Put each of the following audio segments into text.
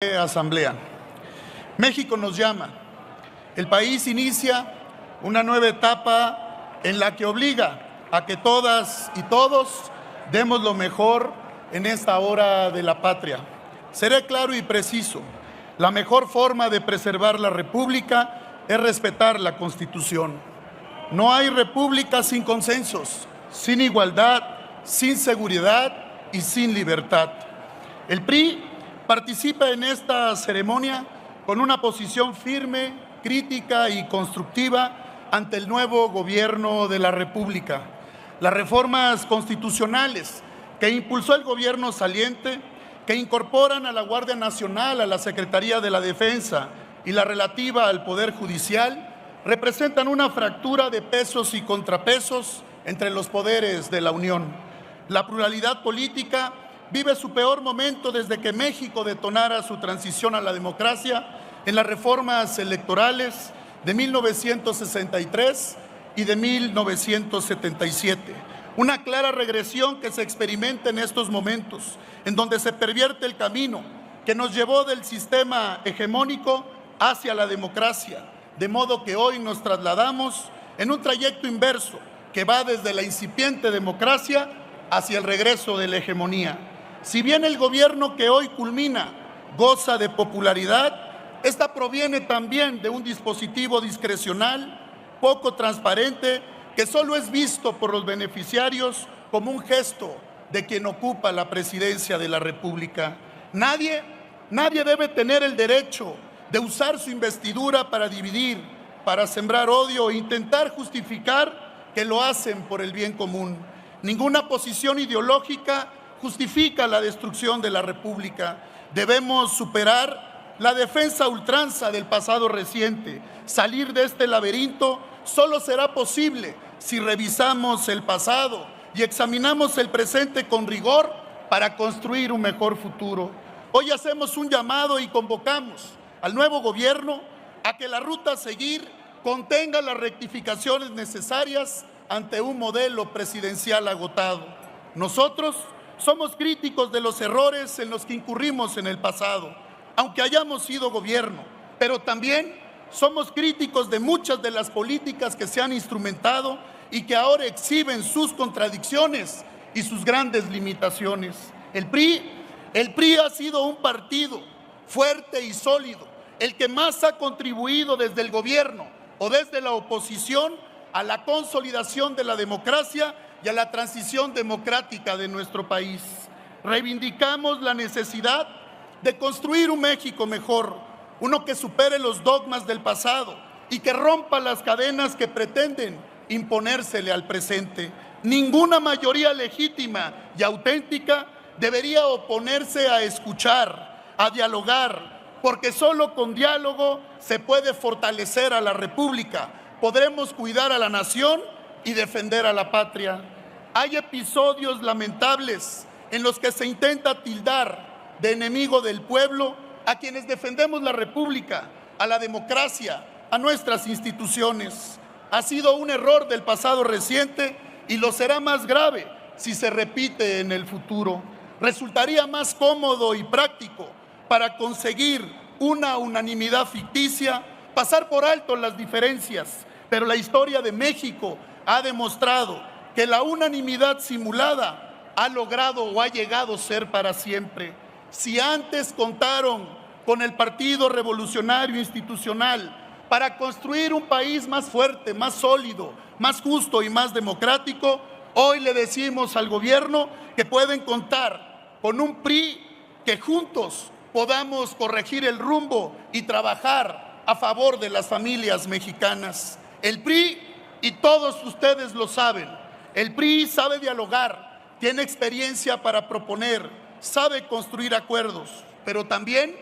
Asamblea. México nos llama. El país inicia una nueva etapa en la que obliga a que todas y todos demos lo mejor en esta hora de la patria. Seré claro y preciso. La mejor forma de preservar la República es respetar la Constitución. No hay república sin consensos, sin igualdad, sin seguridad y sin libertad. El PRI participa en esta ceremonia con una posición firme, crítica y constructiva ante el nuevo gobierno de la República. Las reformas constitucionales que impulsó el gobierno saliente, que incorporan a la Guardia Nacional, a la Secretaría de la Defensa y la relativa al Poder Judicial, representan una fractura de pesos y contrapesos entre los poderes de la Unión. La pluralidad política vive su peor momento desde que México detonara su transición a la democracia en las reformas electorales de 1963 y de 1977. Una clara regresión que se experimenta en estos momentos, en donde se pervierte el camino que nos llevó del sistema hegemónico hacia la democracia, de modo que hoy nos trasladamos en un trayecto inverso que va desde la incipiente democracia hacia el regreso de la hegemonía. Si bien el gobierno que hoy culmina goza de popularidad, esta proviene también de un dispositivo discrecional, poco transparente, que solo es visto por los beneficiarios como un gesto de quien ocupa la presidencia de la República. Nadie debe tener el derecho de usar su investidura para dividir, para sembrar odio e intentar justificar que lo hacen por el bien común. Ninguna posición ideológica justifica la destrucción de la República. Debemos superar la defensa a ultranza del pasado reciente. Salir de este laberinto solo será posible si revisamos el pasado y examinamos el presente con rigor para construir un mejor futuro. Hoy hacemos un llamado y convocamos al nuevo gobierno a que la ruta a seguir contenga las rectificaciones necesarias ante un modelo presidencial agotado. Nosotros somos críticos de los errores en los que incurrimos en el pasado, aunque hayamos sido gobierno, pero también somos críticos de muchas de las políticas que se han instrumentado y que ahora exhiben sus contradicciones y sus grandes limitaciones. El PRI ha sido un partido fuerte y sólido, el que más ha contribuido desde el gobierno o desde la oposición a la consolidación de la democracia y a la transición democrática de nuestro país. Reivindicamos la necesidad de construir un México mejor, uno que supere los dogmas del pasado y que rompa las cadenas que pretenden imponérsele al presente. Ninguna mayoría legítima y auténtica debería oponerse a escuchar, a dialogar, porque solo con diálogo se puede fortalecer a la República, podremos cuidar a la nación y defender a la patria. Hay episodios lamentables en los que se intenta tildar de enemigo del pueblo a quienes defendemos la República, a la democracia, a nuestras instituciones. Ha sido un error del pasado reciente y lo será más grave si se repite en el futuro. Resultaría más cómodo y práctico para conseguir una unanimidad ficticia, pasar por alto las diferencias, pero la historia de México ha demostrado que la unanimidad simulada ha logrado o ha llegado a ser para siempre. Si antes contaron con el Partido Revolucionario Institucional para construir un país más fuerte, más sólido, más justo y más democrático, hoy le decimos al gobierno que pueden contar con un PRI que juntos podamos corregir el rumbo y trabajar a favor de las familias mexicanas. El PRI, y todos ustedes lo saben, el PRI sabe dialogar, tiene experiencia para proponer, sabe construir acuerdos, pero también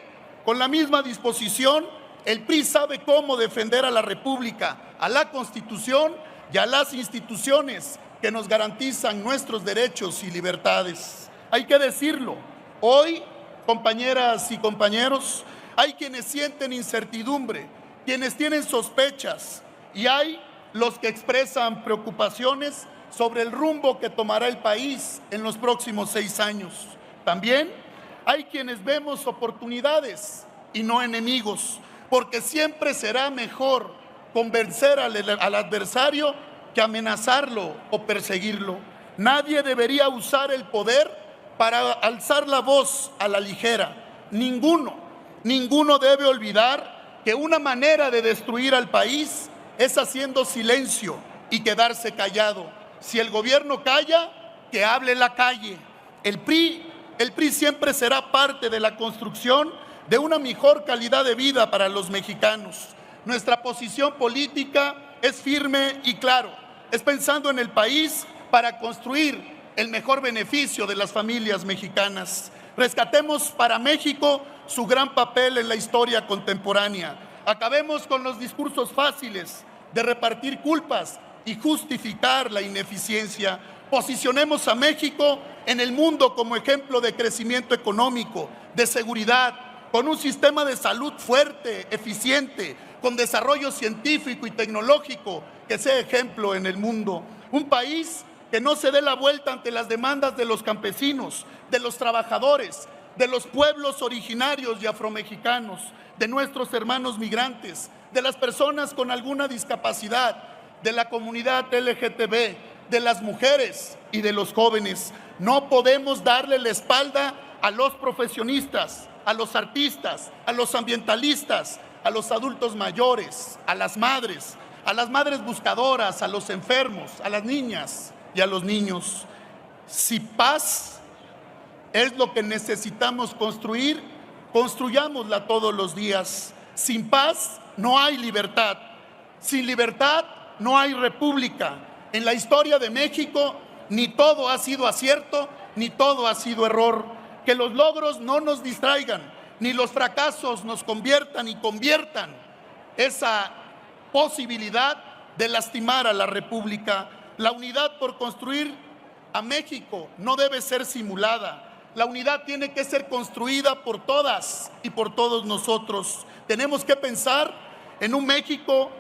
con la misma disposición, el PRI sabe cómo defender a la República, a la Constitución y a las instituciones que nos garantizan nuestros derechos y libertades. Hay que decirlo, hoy, compañeras y compañeros, hay quienes sienten incertidumbre, quienes tienen sospechas y hay los que expresan preocupaciones sobre el rumbo que tomará el país en los próximos 6 años. También Hay quienes vemos oportunidades y no enemigos, porque siempre será mejor convencer al adversario que amenazarlo o perseguirlo. Nadie debería usar el poder para alzar la voz a la ligera. Ninguno debe olvidar que una manera de destruir al país es haciendo silencio y quedarse callado. Si el gobierno calla, que hable la calle. El PRI siempre será parte de la construcción de una mejor calidad de vida para los mexicanos. Nuestra posición política es firme y claro. Es pensando en el país para construir el mejor beneficio de las familias mexicanas. Rescatemos para México su gran papel en la historia contemporánea. Acabemos con los discursos fáciles de repartir culpas y justificar la ineficiencia. Posicionemos a México en el mundo como ejemplo de crecimiento económico, de seguridad, con un sistema de salud fuerte, eficiente, con desarrollo científico y tecnológico que sea ejemplo en el mundo. Un país que no se dé la vuelta ante las demandas de los campesinos, de los trabajadores, de los pueblos originarios y afromexicanos, de nuestros hermanos migrantes, de las personas con alguna discapacidad, de la comunidad LGTB, de las mujeres y de los jóvenes. No podemos darle la espalda a los profesionistas, a los artistas, a los ambientalistas, a los adultos mayores, a las madres buscadoras, a los enfermos, a las niñas y a los niños. Si paz es lo que necesitamos construir, construyámosla todos los días. Sin paz no hay libertad. Sin libertad no hay república. En la historia de México ni todo ha sido acierto, ni todo ha sido error. Que los logros no nos distraigan, ni los fracasos nos conviertan y conviertan esa posibilidad de lastimar a la república. La unidad por construir a México no debe ser simulada. La unidad tiene que ser construida por todas y por todos nosotros. Tenemos que pensar en un México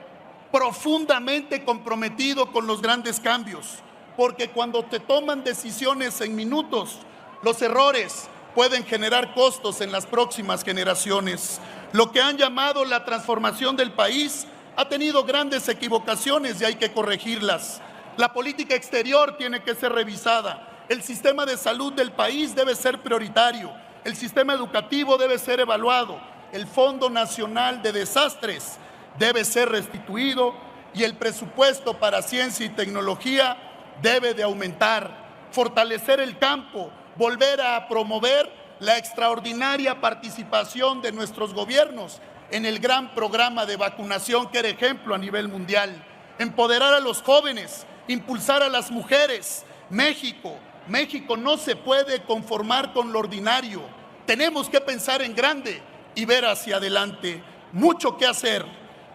profundamente comprometido con los grandes cambios, porque cuando te toman decisiones en minutos, los errores pueden generar costos en las próximas generaciones. Lo que han llamado la transformación del país ha tenido grandes equivocaciones y hay que corregirlas. La política exterior tiene que ser revisada. El sistema de salud del país debe ser prioritario. El sistema educativo debe ser evaluado. El Fondo Nacional de Desastres debe ser restituido y el presupuesto para ciencia y tecnología debe de aumentar. Fortalecer el campo, volver a promover la extraordinaria participación de nuestros gobiernos en el gran programa de vacunación que era ejemplo a nivel mundial. Empoderar a los jóvenes, impulsar a las mujeres. México no se puede conformar con lo ordinario. Tenemos que pensar en grande y ver hacia adelante. Mucho que hacer.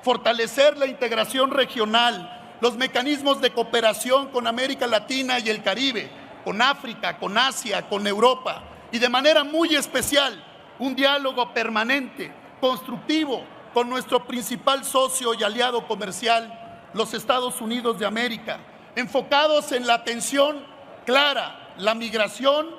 Fortalecer la integración regional, los mecanismos de cooperación con América Latina y el Caribe, con África, con Asia, con Europa, y de manera muy especial, un diálogo permanente, constructivo, con nuestro principal socio y aliado comercial, los Estados Unidos de América, enfocados en la atención clara, la migración,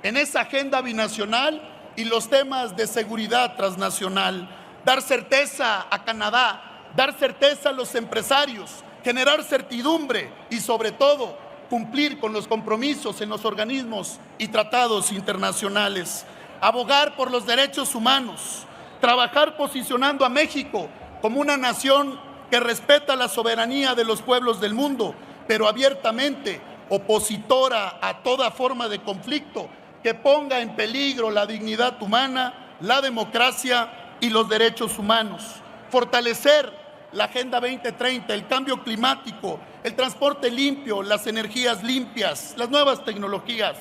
en esa agenda binacional y los temas de seguridad transnacional. Dar certeza a Canadá, dar certeza a los empresarios, generar certidumbre y sobre todo cumplir con los compromisos en los organismos y tratados internacionales. Abogar por los derechos humanos, trabajar posicionando a México como una nación que respeta la soberanía de los pueblos del mundo, pero abiertamente opositora a toda forma de conflicto que ponga en peligro la dignidad humana, la democracia y los derechos humanos. Fortalecer la Agenda 2030, el cambio climático, el transporte limpio, las energías limpias, las nuevas tecnologías.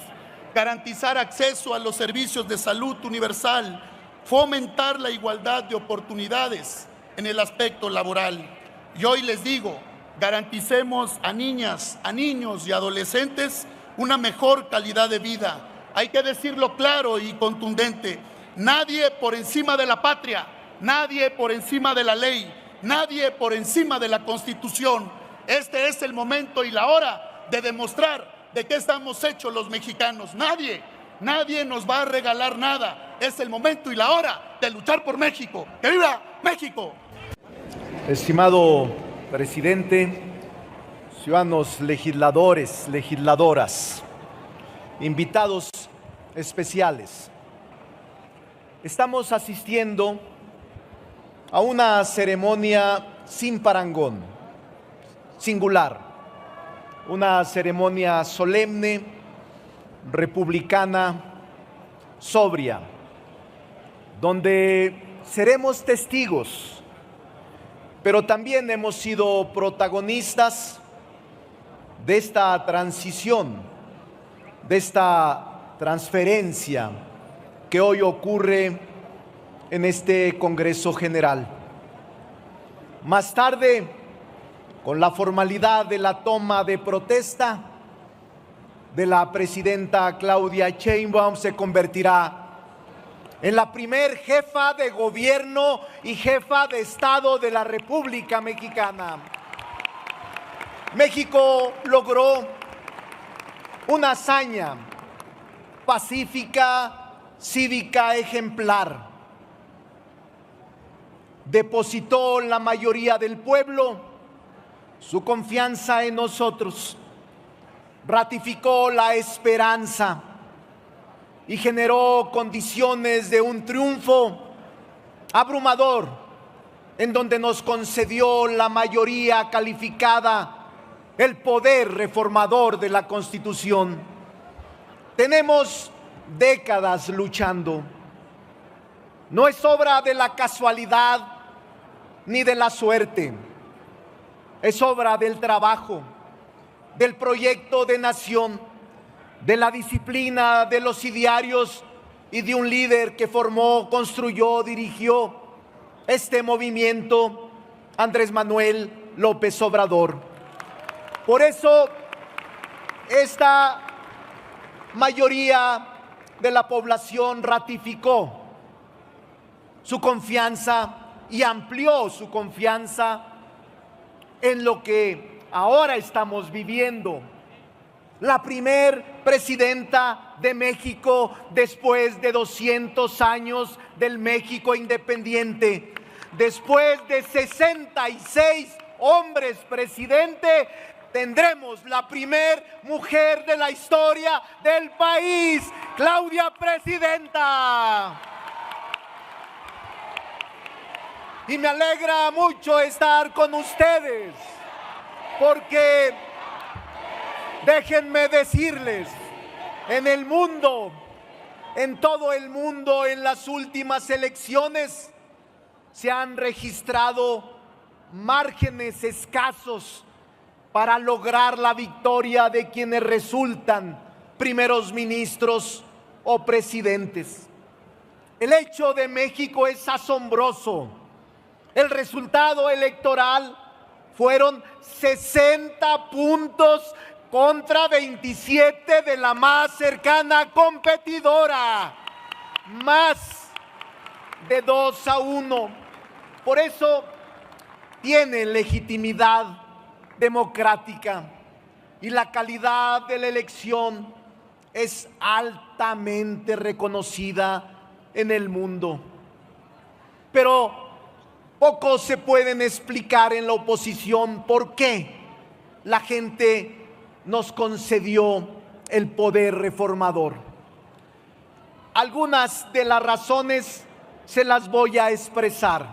Garantizar acceso a los servicios de salud universal, fomentar la igualdad de oportunidades en el aspecto laboral. Y hoy les digo, garanticemos a niñas, a niños y adolescentes una mejor calidad de vida. Hay que decirlo claro y contundente. Nadie por encima de la patria, nadie por encima de la ley, nadie por encima de la Constitución. Este es el momento y la hora de demostrar de qué estamos hechos los mexicanos. Nadie Nadie nos va a regalar nada. Es el momento y la hora de luchar por México. ¡Que viva México! Estimado presidente, ciudadanos legisladores, legisladoras, invitados especiales, estamos asistiendo a una ceremonia sin parangón, singular, una ceremonia solemne, republicana, sobria, donde seremos testigos, pero también hemos sido protagonistas de esta transición, de esta transferencia que hoy ocurre en este Congreso General. Más tarde, con la formalidad de la toma de protesta de la presidenta Claudia Sheinbaum, se convertirá en la primer jefa de gobierno y jefa de Estado de la República Mexicana. México logró una hazaña pacífica, cívica, ejemplar. Depositó la mayoría del pueblo su confianza en nosotros, ratificó la esperanza y generó condiciones de un triunfo abrumador, en donde nos concedió la mayoría calificada, el poder reformador de la Constitución. Tenemos décadas luchando. No es obra de la casualidad ni de la suerte. Es obra del trabajo, del proyecto de nación, de la disciplina, de los idearios y de un líder que formó, construyó, dirigió este movimiento, Andrés Manuel López Obrador. Por eso, esta mayoría de la población ratificó su confianza y amplió su confianza en lo que ahora estamos viviendo. La primer presidenta de México después de 200 años del México independiente, después de 66 hombres presidente, tendremos la primer mujer de la historia del país, Claudia Presidenta. Y me alegra mucho estar con ustedes, porque déjenme decirles, en el mundo, en todo el mundo, en las últimas elecciones, se han registrado márgenes escasos para lograr la victoria de quienes resultan primeros ministros o presidentes. El hecho de México es asombroso. El resultado electoral fueron 60 puntos contra 27 de la más cercana competidora, más de 2-1. Por eso tiene legitimidad democrática y la calidad de la elección es altamente reconocida en el mundo. Pero pocos se pueden explicar en la oposición por qué la gente nos concedió el poder reformador. Algunas de las razones se las voy a expresar.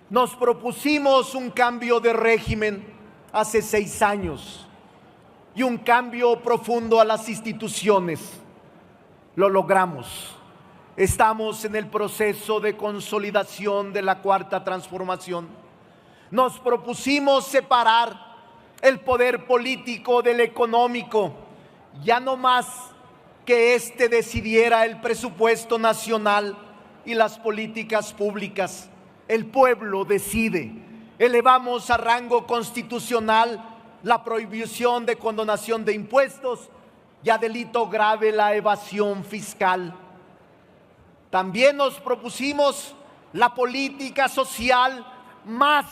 Nos propusimos un cambio de régimen hace 6 años y un cambio profundo a las instituciones. Lo logramos. Estamos en el proceso de consolidación de la Cuarta Transformación. Nos propusimos separar el poder político del económico, ya no más que éste decidiera el presupuesto nacional y las políticas públicas. El pueblo decide. Elevamos a rango constitucional la prohibición de condonación de impuestos y a delito grave la evasión fiscal. También nos propusimos la política social más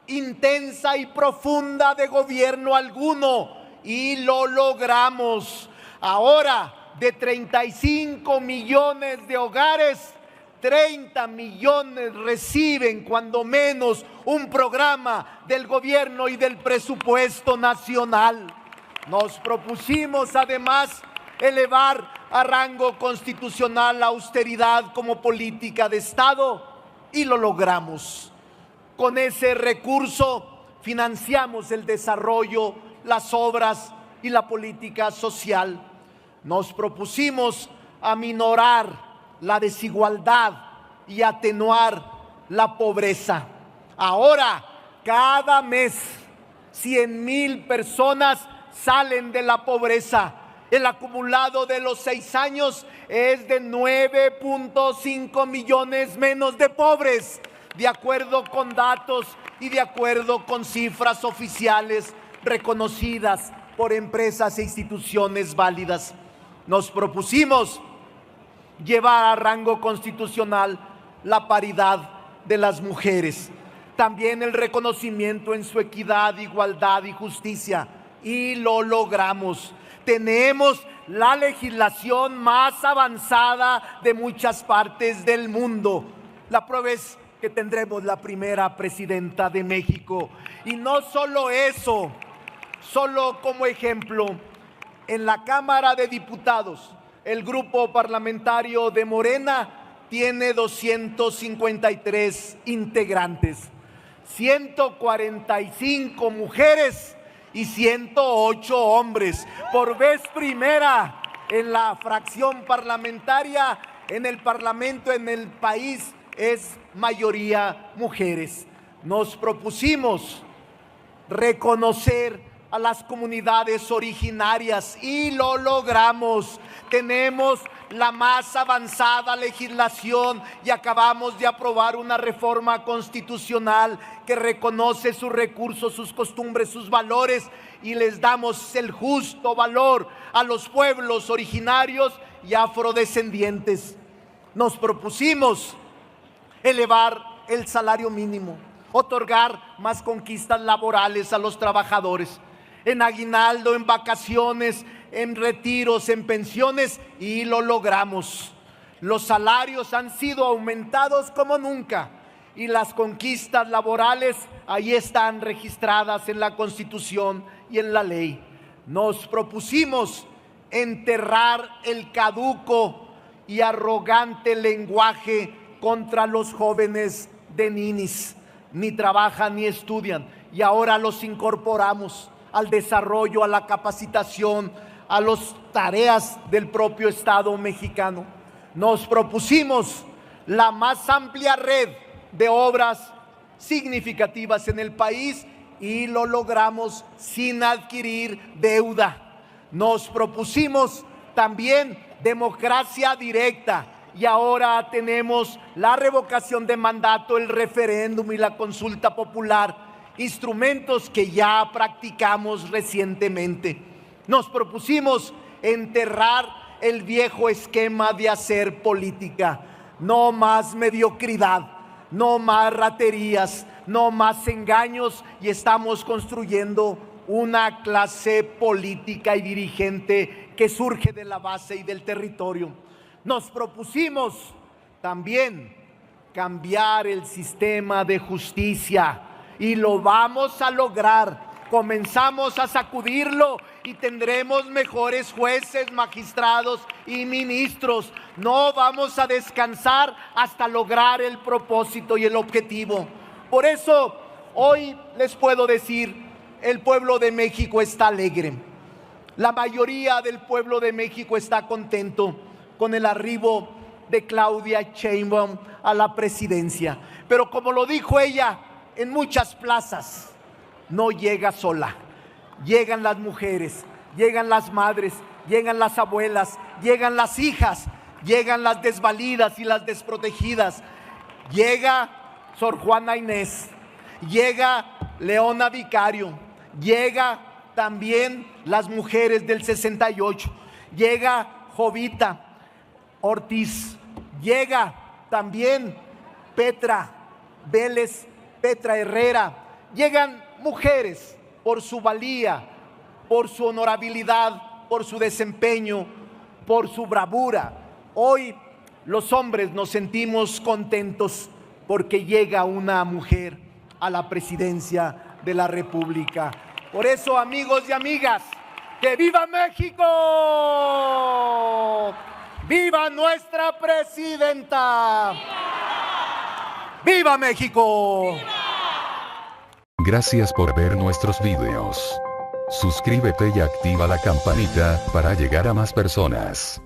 intensa y profunda de gobierno alguno y lo logramos. Ahora de 35 millones de hogares, 30 millones reciben cuando menos un programa del gobierno y del presupuesto nacional. Nos propusimos además elevar a rango constitucional la austeridad como política de Estado y lo logramos. Con ese recurso financiamos el desarrollo, las obras y la política social. Nos propusimos aminorar la desigualdad y atenuar la pobreza. Ahora, cada mes, 100,000 personas salen de la pobreza. El acumulado de los 6 años es de 9.5 millones menos de pobres, de acuerdo con datos y de acuerdo con cifras oficiales reconocidas por empresas e instituciones válidas. Nos propusimos llevar a rango constitucional la paridad de las mujeres, también el reconocimiento en su equidad, igualdad y justicia, y lo logramos. Tenemos la legislación más avanzada de muchas partes del mundo. La prueba es que tendremos la primera presidenta de México. Y no solo eso, solo como ejemplo, en la Cámara de Diputados, el grupo parlamentario de Morena tiene 253 integrantes, 145 mujeres y 108 hombres. Por vez primera en la fracción parlamentaria, en el Parlamento, en el país, es mayoría mujeres. Nos propusimos reconocer a las comunidades originarias y lo logramos. Tenemos la más avanzada legislación y acabamos de aprobar una reforma constitucional que reconoce sus recursos, sus costumbres, sus valores, y les damos el justo valor a los pueblos originarios y afrodescendientes. Nos propusimos elevar el salario mínimo, otorgar más conquistas laborales a los trabajadores, en aguinaldo, en vacaciones, en retiros, en pensiones, y lo logramos. Los salarios han sido aumentados como nunca y las conquistas laborales ahí están registradas en la Constitución y en la ley. Nos propusimos enterrar el caduco y arrogante lenguaje contra los jóvenes de ninis. Ni trabajan ni estudian, y ahora los incorporamos al desarrollo, a la capacitación, a las tareas del propio Estado mexicano. Nos propusimos la más amplia red de obras significativas en el país y lo logramos sin adquirir deuda. Nos propusimos también democracia directa y ahora tenemos la revocación de mandato, el referéndum y la consulta popular, instrumentos que ya practicamos recientemente. Nos propusimos enterrar el viejo esquema de hacer política. No más mediocridad, no más raterías, no más engaños, y estamos construyendo una clase política y dirigente que surge de la base y del territorio. Nos propusimos también cambiar el sistema de justicia y lo vamos a lograr. Comenzamos a sacudirlo y tendremos mejores jueces, magistrados y ministros. No vamos a descansar hasta lograr el propósito y el objetivo. Por eso hoy les puedo decir, el pueblo de México está alegre. La mayoría del pueblo de México está contento con el arribo de Claudia Sheinbaum a la presidencia. Pero como lo dijo ella, en muchas plazas no llega sola. Llegan las mujeres, llegan las madres, llegan las abuelas, llegan las hijas, llegan las desvalidas y las desprotegidas. Llega Sor Juana Inés, llega Leona Vicario, llega también las mujeres del 68, llega Jovita Ortiz, llega también Petra Vélez, Petra Herrera, llegan mujeres por su valía, por su honorabilidad, por su desempeño, por su bravura. Hoy los hombres nos sentimos contentos porque llega una mujer a la presidencia de la República. Por eso, amigos y amigas, ¡que viva México! ¡Viva nuestra presidenta! ¡Viva México! Gracias por ver nuestros videos. Suscríbete y activa la campanita para llegar a más personas.